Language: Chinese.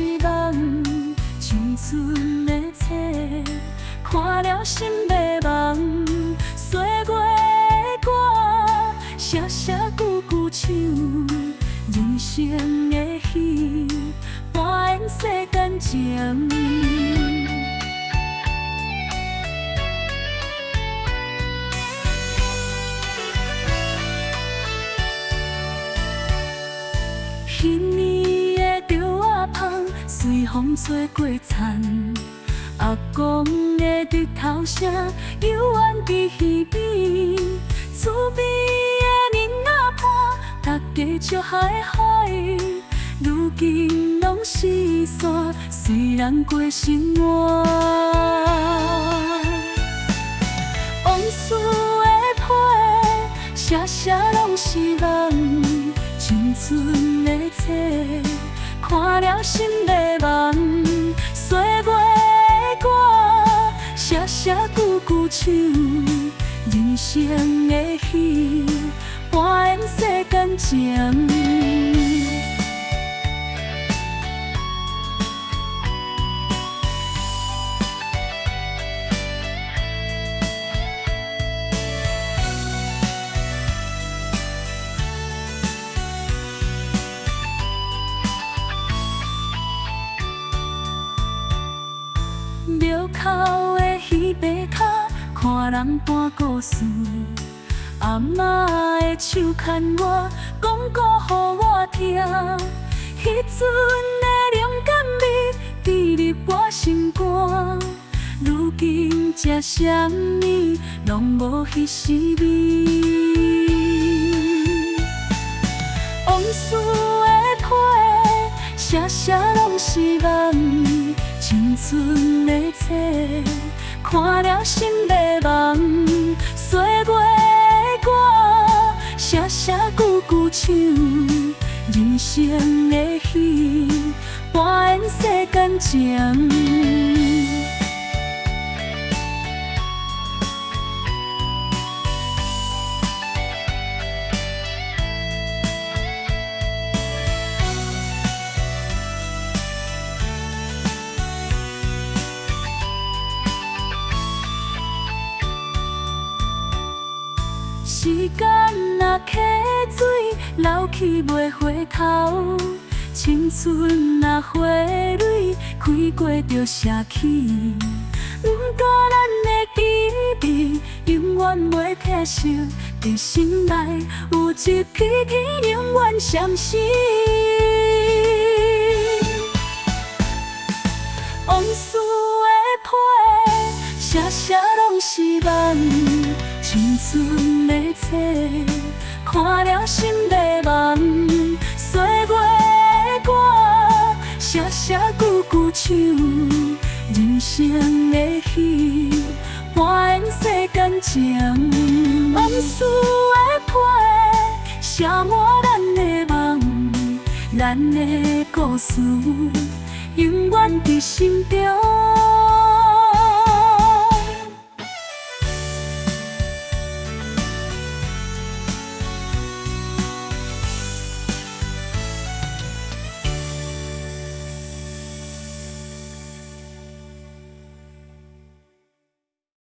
是梦，青春的册，看了心迷茫。岁月的歌，写写句句唱，人生的戏，扮演世间情。彼年的稻仔芳，随风吹过田。阿公的日头声，犹原伫耳边。厝边的人仔伴，大家笑嗨嗨。如今拢是散，虽然过生活。往事的批，写写拢是梦。青春的册，看了心迷茫。岁月的歌，写写句句唱，人生的戏，扮演世间情。庙口的鱼白脚，看人搬故事。阿嬷的手牵我，讲故予我听。迄阵的龙感味，滴入我心肝。如今食啥物，拢无迄时味。往事的批，写写拢是梦。青春的册，看了心迷茫。岁月的歌，写写句句唱，人生的戏，扮演世间情。时间若溪水，流去袂回头。青春若花蕊，开过就谢去。不过咱的记忆，永远袂褪色。伫心内有一片天，永远闪烁。往事的批，写写拢是梦。青春的册，看了心迷茫。岁月的歌，写写句句唱，人生的戏，扮演世间情。往事的批，写满咱的梦，咱的故事，永远伫心中。